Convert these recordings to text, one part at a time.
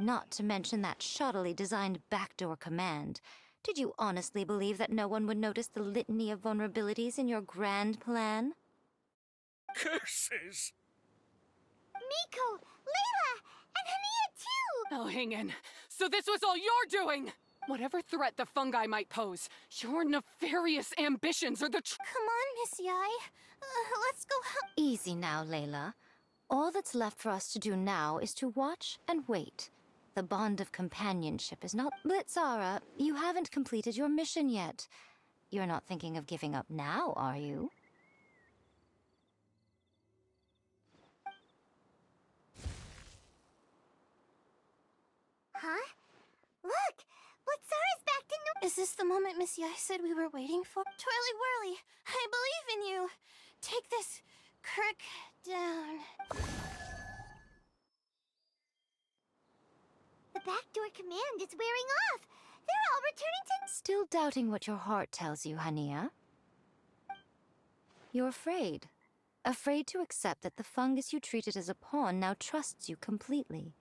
Not to mention that shoddily designed backdoor command. Did you honestly believe that no one would notice the litany of vulnerabilities in your grand plan? Curses! Miko, Layla, and Hania too! Oh, hang in. So this was all you're doing! Whatever threat the fungi might pose, your nefarious ambitions are the Come on, Miss Yai. Let's go help. Easy now, Layla. All that's left for us to do now is to watch and wait. The bond of companionship is not... Blitzara, you haven't completed your mission yet. You're not thinking of giving up now, are you? Huh? Look! Blitzara's back to no— Is this the moment Miss Yai said we were waiting for? Twirly Whirly, I believe in you! Take this crook down. The backdoor command is wearing off! They're all returning to— Still doubting what your heart tells you, Hania? You're afraid. Afraid to accept that the fungus you treated as a pawn now trusts you completely.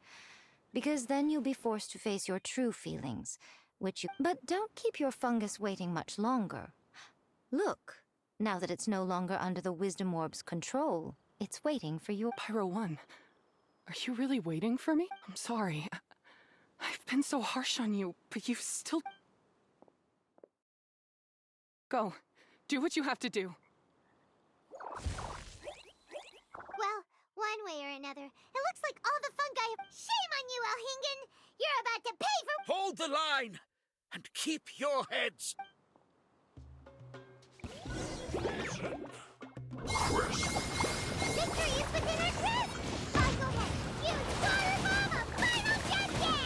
Because then you'll be forced to face your true feelings, which you— But don't keep your fungus waiting much longer. Look, now that it's no longer under the Wisdom Orb's control, it's waiting for your— Pyro 1, are you really waiting for me? I'm sorry. I've been so harsh on you, but you still... Go. Do what you have to do. Well, one way or another, it looks like all the fungi— Shame on you, Elhingen! You're about to pay for— Hold the line! And keep your heads! Victory is within our grasp! Go ahead, you daughter bomb of final judgment!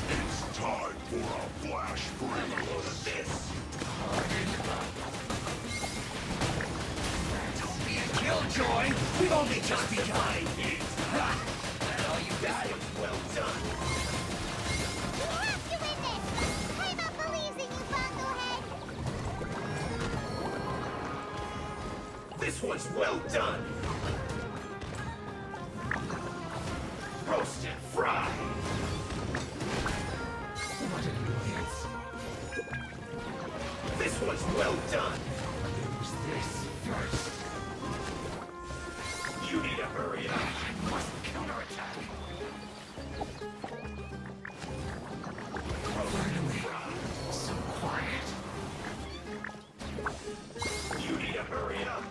It's time for a flash freeze. Load of this. Don't be a killjoy. We've only just begun. That all you got? Well done. You have to win this! Paimon believes in you, Bonglehead! This was well done. Roasted, fried. What an idiots. This was well done. Use this first. You need to hurry up. I must counterattack. Finally, so quiet. You need to hurry up.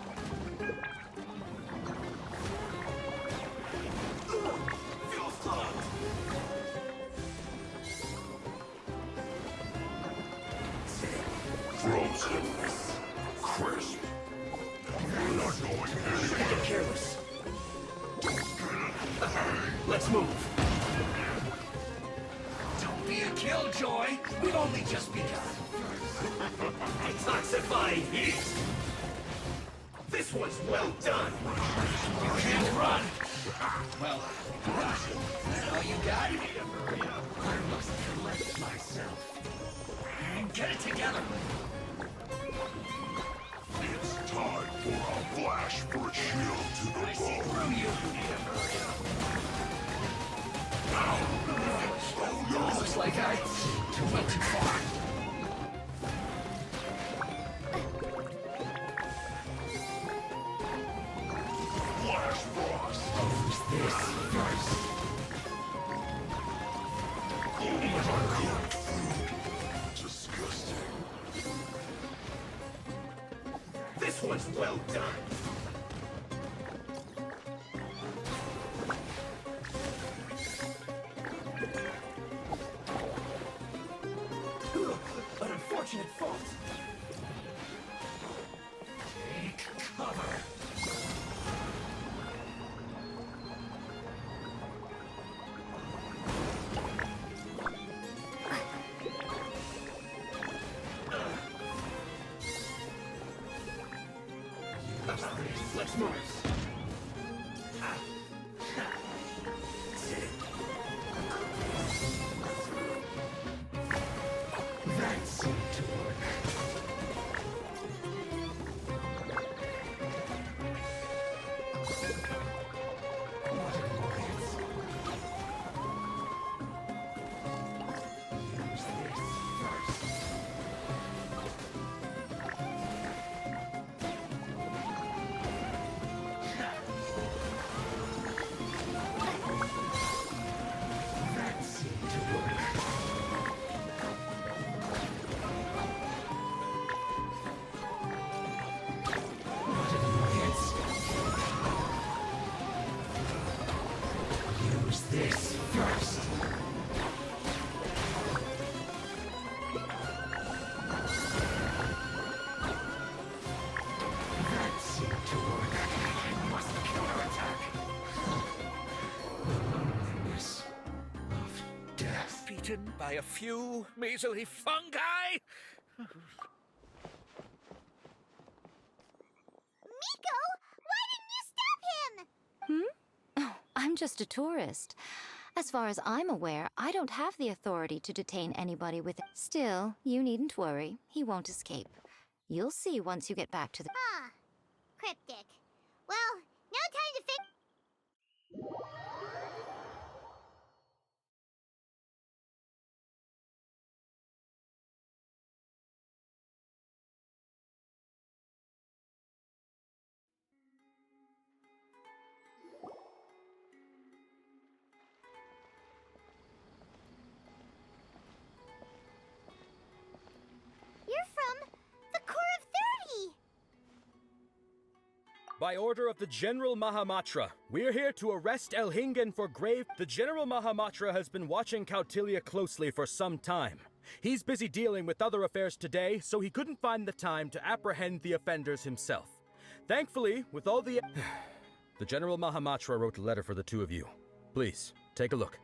Feels clogged. Frozen. Crisp. We're not going anywhere. Get careless. Let's move. Don't be a killjoy. We've only just begun. Detoxifying heat. This was well done. You can't run. Well, that's all you got? I must collect myself. And get it together. It's time for a flash for a shield to the bone. I see through you. Oh no! Looks like I went too far. Flash frost. Who's this first? Overcooked food. Disgusting. This one's well done. An unfortunate fault. Take cover. Let's move. That seemed to work. What beaten by a few measly fungi? Miko, why didn't you stop him? Oh, I'm just a tourist. As far as I'm aware, I don't have the authority to detain anybody with it. Still, you needn't worry. He won't escape. You'll see once you get back to the... Ah, cryptic. Well, now time to fix... You're from the Corps of 30! By order of the General Mahamatra, we're here to arrest Elhingen for grave. The General Mahamatra has been watching Kautilya closely for some time. He's busy dealing with other affairs today, so he couldn't find the time to apprehend the offenders himself. Thankfully, with all the... The General Mahamatra wrote a letter for the two of you. Please, take a look.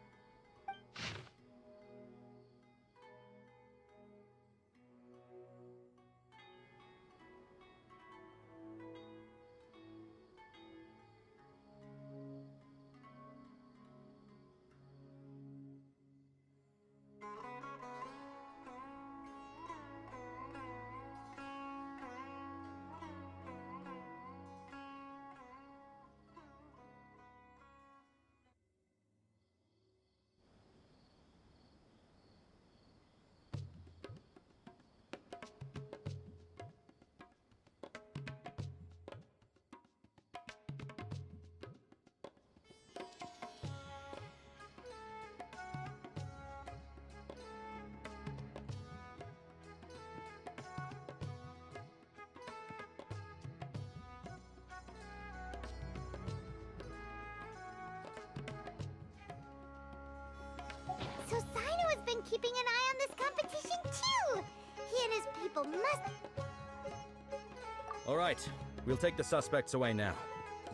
So Sino has been keeping an eye on this competition too! He and his people must... All right, we'll take the suspects away now.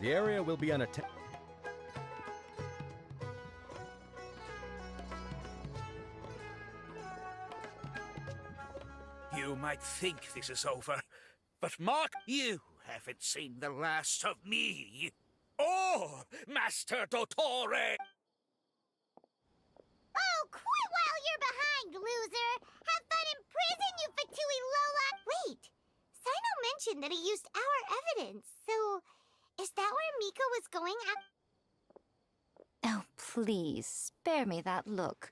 The area will be unattended. You might think this is over, but Mark, you haven't seen the last of me. Or Master Dottore! Oh, quit while you're behind, loser! Have fun in prison, you Fatui Lola! Wait! Sino mentioned that he used our evidence, so... Is that where Miko was going at? Oh, please, spare me that look.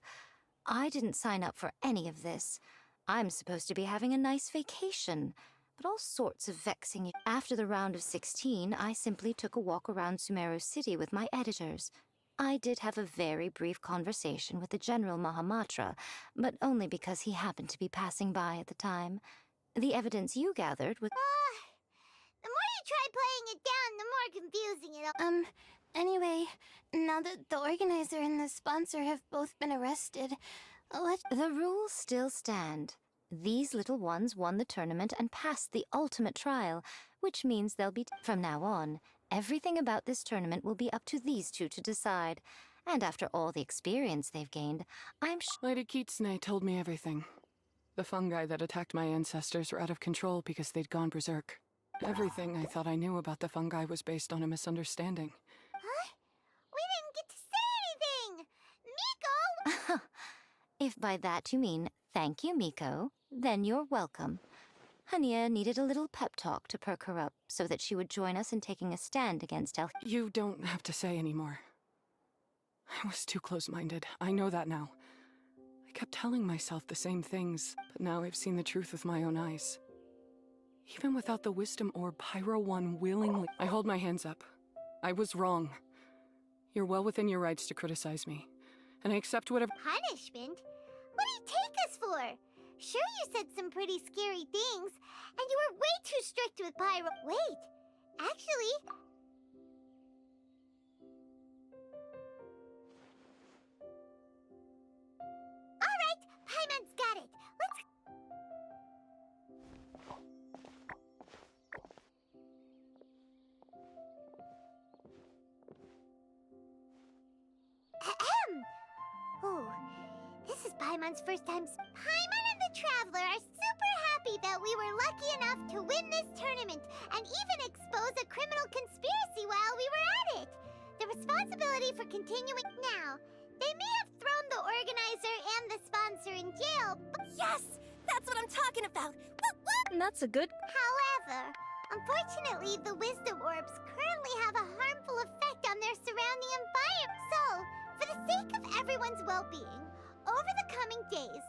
I didn't sign up for any of this. I'm supposed to be having a nice vacation, but all sorts of vexing... After the round of 16, I simply took a walk around Sumeru City with my editors. I did have a very brief conversation with the General Mahamatra, but only because he happened to be passing by at the time. The evidence you gathered was... The more you try playing it down, the more confusing it'll... Anyway, now that the organizer and the sponsor have both been arrested, The rules still stand. These little ones won the tournament and passed the ultimate trial, which means they'll be... From now on, everything about this tournament will be up to these two to decide. And after all the experience they've gained, I'm Lady Kitsune told me everything. The fungi that attacked my ancestors were out of control because they'd gone berserk. Everything I thought I knew about the fungi was based on a misunderstanding. Huh? We didn't get to say anything! Miko! If by that you mean thank you, Miko, then you're welcome. Hania needed a little pep talk to perk her up so that she would join us in taking a stand against You don't have to say anymore. I was too close-minded. I know that now. I kept telling myself the same things, but now I've seen the truth with my own eyes. Even without the wisdom orb, Pyro won willingly. I hold my hands up. I was wrong. You're well within your rights to criticize me, and I accept whatever— Punishment? What do you take us for? Sure, you said some pretty scary things, and you were way too strict with Pyro. Wait, actually... Alright, Paimon's got it. Let's... Ahem! Oh, this is Paimon's first time. Paimon and the Traveler are super happy that we were lucky enough to win this tournament and even expose a criminal conspiracy while we were at it. The responsibility for continuing now. They may have thrown the organizer and the sponsor in jail, but Yes! That's what I'm talking about! That's a good. however, unfortunately, the wisdom orbs currently have a harmful effect on their surrounding environment. So, for the sake of everyone's well-being, over the coming days,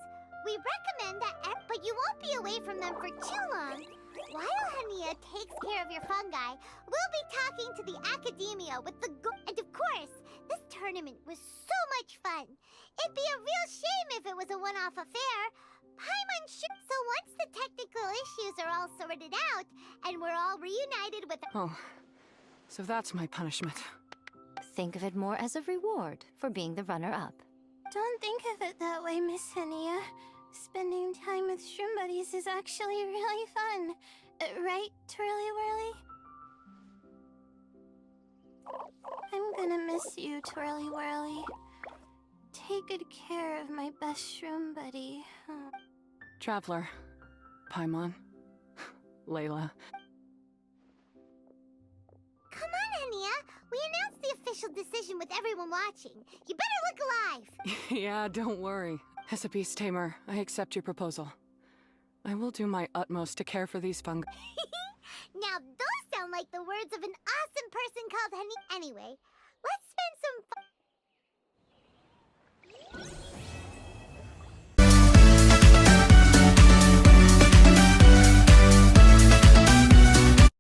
we recommend that but you won't be away from them for too long. While Hania takes care of your fungi, we'll be talking to the academia with the and of course, this tournament was so much fun. It'd be a real shame if it was a one-off affair. Paimon should. So once the technical issues are all sorted out and we're all reunited with Oh, so that's my punishment. Think of it more as a reward for being the runner-up. Don't think of it that way, Miss Hania. Spending time with shroom buddies is actually really fun. Right, Twirly Whirly? I'm gonna miss you, Twirly Whirly. Take good care of my best shroom buddy. Traveler, Paimon, Layla. Come on, Hania. We announced the official decision with everyone watching. You better look alive. Yeah, don't worry. As a beast tamer, I accept your proposal. I will do my utmost to care for these fungi. Now those sound like the words of an awesome person called Hania. Anyway, let's spend some fun.